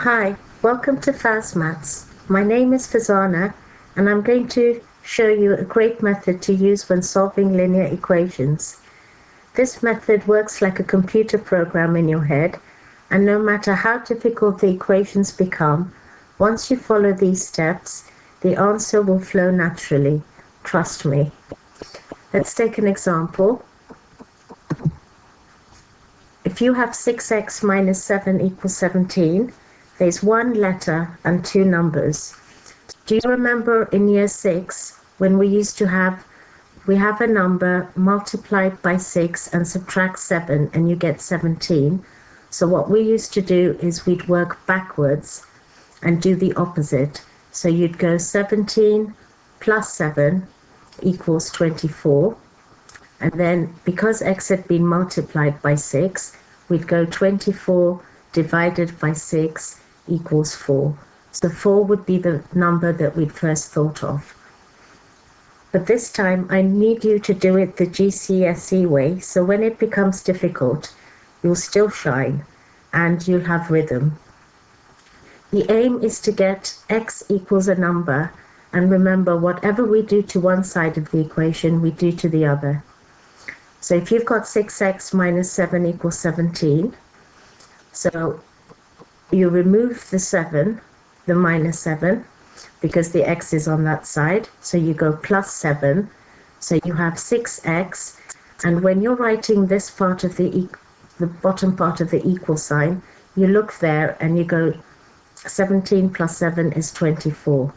Hi, welcome to Fazmaths. My name is Fazana, and I'm going to show you a great method to use when solving linear equations. This method works like a computer program in your head, and no matter how difficult the equations become, once you follow these steps, the answer will flow naturally. Trust me. Let's take an example. If you have 6x minus 7 equals 17, there's one letter and two numbers. Do you remember in year 6 when we have a number multiplied by 6 and subtract 7 and you get 17? So what we used to do is we'd work backwards and do the opposite. So you'd go 17 plus 7 equals 24. And then because x had been multiplied by 6, we'd go 24 divided by 6 equals 4. So 4 would be the number that we'd first thought of. But this time I need you to do it the GCSE way, so when it becomes difficult, you'll still shine and you'll have rhythm. The aim is to get x equals a number, and remember, whatever we do to one side of the equation, we do to the other. So if you've got 6x minus 7 equals 17, so you remove the 7, the minus 7, because the x is on that side, so you go plus 7, so you have 6x, and when you're writing this part of the bottom part of the equal sign, you look there and you go 17 plus 7 is 24.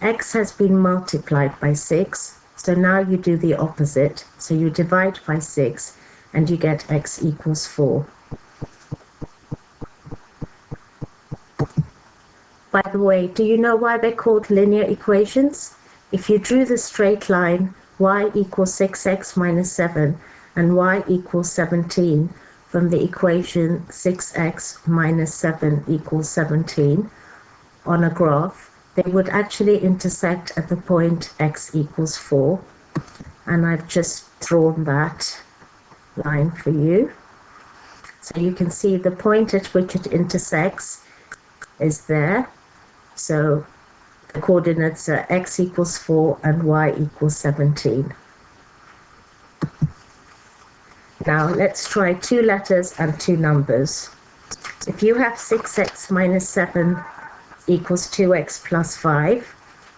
X has been multiplied by 6, so now you do the opposite. So you divide by 6 and you get x equals 4. By the way, do you know why they're called linear equations? If you drew the straight line y equals 6x minus 7 and y equals 17 from the equation 6x minus 7 equals 17 on a graph, they would actually intersect at the point x equals 4. And I've just drawn that line for you. So you can see the point at which it intersects is there. So the coordinates are x equals 4 and y equals 17. Now let's try two letters and two numbers. If you have 6x minus 7 equals 2x plus 5,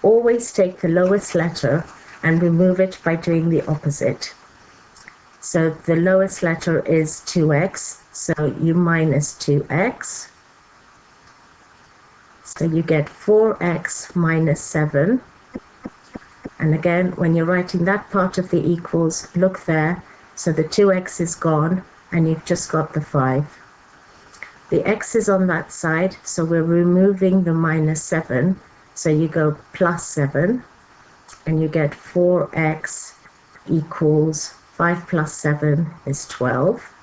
always take the lowest letter and remove it by doing the opposite. So the lowest letter is 2x, so you minus 2x. So you get 4x minus 7. And again, when you're writing that part of the equals, look there. So the 2x is gone and you've just got the 5. The x is on that side, so we're removing the minus 7. So you go plus 7 and you get 4x equals 5 plus 7 is 12.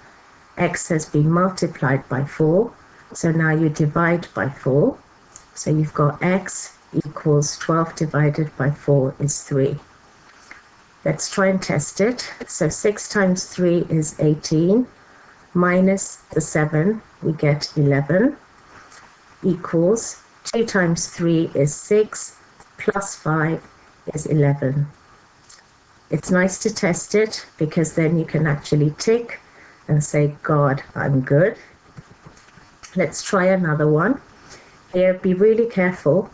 X has been multiplied by 4, so now you divide by 4. So you've got x equals 12 divided by 4 is 3. Let's try and test it. So 6 times 3 is 18. Minus the 7, we get 11, equals 2 times 3 is 6, plus 5 is 11. It's nice to test it because then you can actually tick and say, God, I'm good. Let's try another one. Here, be really careful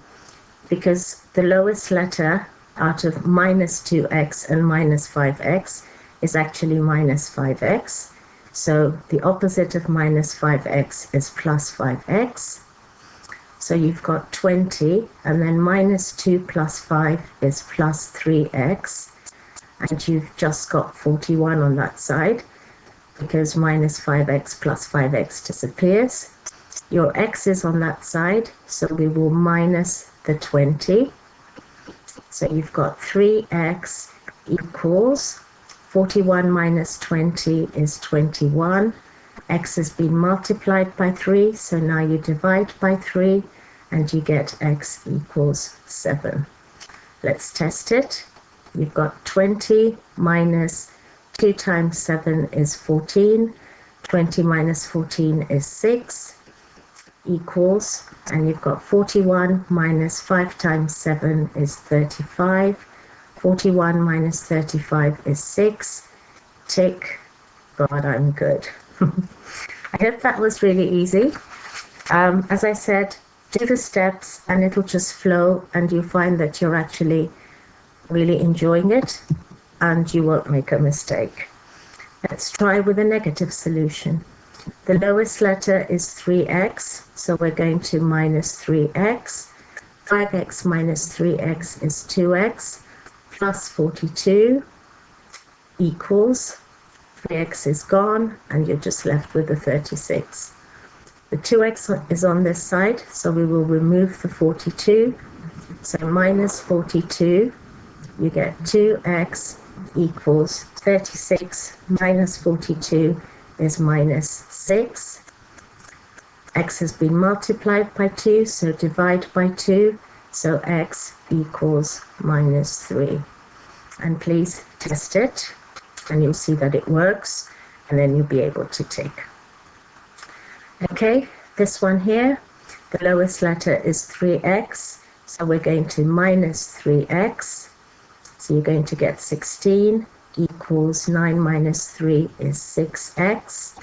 because the lowest letter out of minus 2x and minus 5x is actually minus 5x. So the opposite of minus 5x is plus 5x. So you've got 20, and then minus 2 plus 5 is plus 3x. And you've just got 41 on that side because minus 5x plus 5x disappears. Your x is on that side, so we will minus the 20. So you've got 3x equals 41 minus 20 is 21. X has been multiplied by 3, so now you divide by 3 and you get x equals 7. Let's test it. You've got 20 minus 2 times 7 is 14. 20 minus 14 is 6. equals, and you've got 41 minus 5 times 7 is 35. 41 minus 35 is 6. Tick. God, I'm good. I hope that was really easy. As I said, do the steps and it'll just flow, and you'll find that you're actually really enjoying it and you won't make a mistake. Let's try with a negative solution. The lowest letter is 3x, so we're going to minus 3x. 5x minus 3x is 2x, plus 42 equals, 3x is gone, and you're just left with the 36. The 2x is on this side, so we will remove the 42. So minus 42, you get 2x equals 36 minus 42 is minus 6. X has been multiplied by 2, so divide by 2. So x equals minus 3. And please test it, and you'll see that it works, and then you'll be able to tick. Okay, this one here, the lowest letter is 3x, so we're going to minus 3x. So you're going to get 16 equals 9 minus 3 is 6x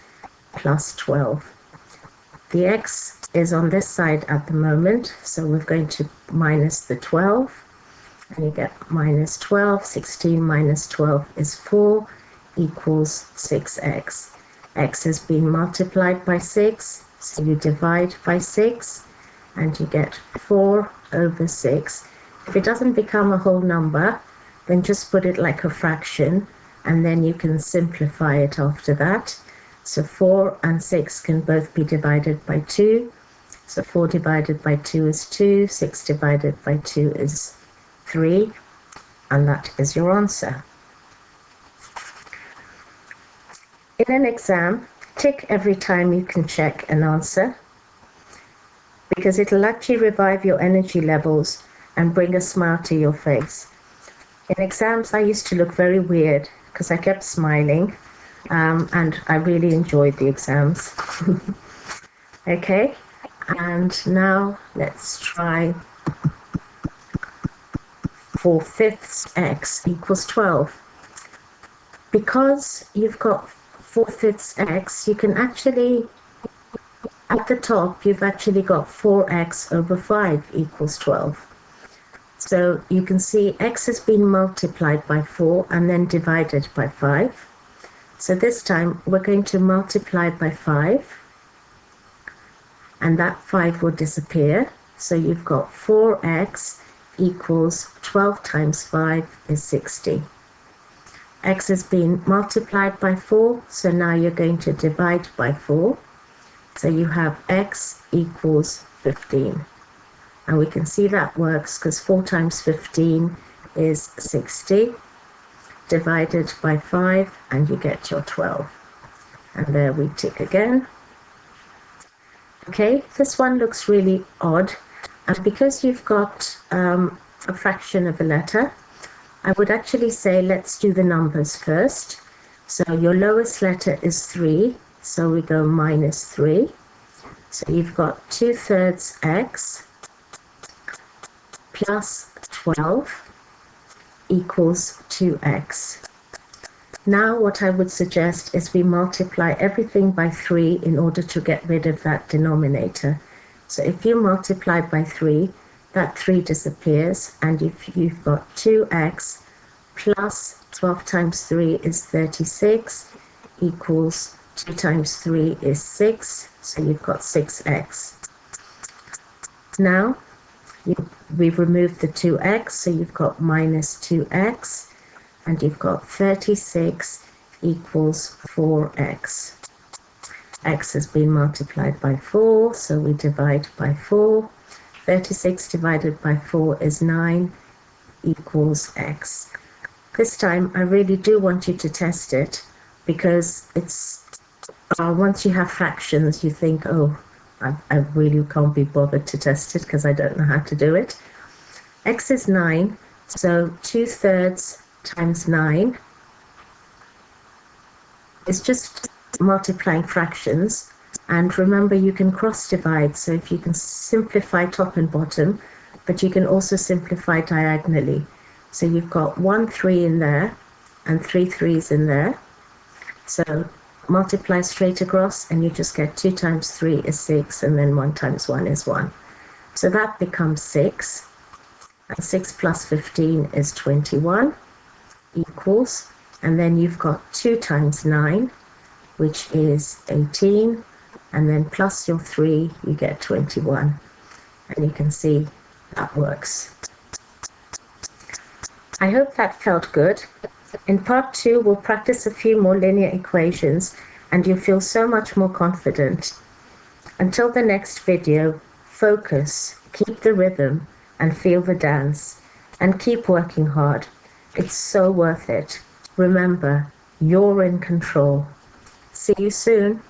plus 12. The x is on this side at the moment, so we're going to minus the 12, and you get minus 12. 16 minus 12 is 4 equals 6x. X has been multiplied by 6, so you divide by 6, and you get 4 over 6. If it doesn't become a whole number, then just put it like a fraction, and then you can simplify it after that. So 4 and 6 can both be divided by 2. So 4 divided by 2 is 2, 6 divided by 2 is 3, and that is your answer. In an exam, tick every time you can check an answer, because it'll actually revive your energy levels and bring a smile to your face. In exams, I used to look very weird because I kept smiling, and I really enjoyed the exams. Okay, and now let's try 4/5 x equals 12. Because you've got 4/5 x, you can actually, at the top, you've actually got 4x over 5 equals 12. So you can see x has been multiplied by 4 and then divided by 5. So this time we're going to multiply by 5, and that 5 will disappear. So you've got 4x equals 12 times 5 is 60. X has been multiplied by 4, so now you're going to divide by 4. So you have x equals 15. And we can see that works because 4 times 15 is 60, divided by 5, and you get your 12. And there we tick again. Okay, this one looks really odd. And because you've got a fraction of a letter, I would actually say let's do the numbers first. So your lowest letter is 3, so we go minus 3. So you've got 2/3 x plus 12 equals 2x. Now what I would suggest is we multiply everything by 3 in order to get rid of that denominator. So if you multiply by 3, that 3 disappears, and if you've got 2x plus 12 times 3 is 36 equals 2 times 3 is 6, so you've got 6x. Now we've removed the 2x, so you've got minus 2x, and you've got 36 equals 4x. X has been multiplied by 4, so we divide by 4. 36 divided by 4 is 9 equals x. This time I really do want you to test it, because it's once you have fractions you think, oh, I really can't be bothered to test it because I don't know how to do it. X is 9, so 2/3 times 9 is just multiplying fractions. And remember, you can cross divide, so if you can simplify top and bottom, but you can also simplify diagonally. So you've got 1 3 in there and 3 3s in there. So multiply straight across and you just get 2 times 3 is 6, and then 1 times 1 is 1. So that becomes 6, and 6 plus 15 is 21, equals, and then you've got 2 times 9, which is 18, and then plus your 3, you get 21. And you can see that works. I hope that felt good. In part 2, we'll practice a few more linear equations, and you'll feel so much more confident. Until the next video, focus, keep the rhythm, and feel the dance, and keep working hard. It's so worth it. Remember, you're in control. See you soon.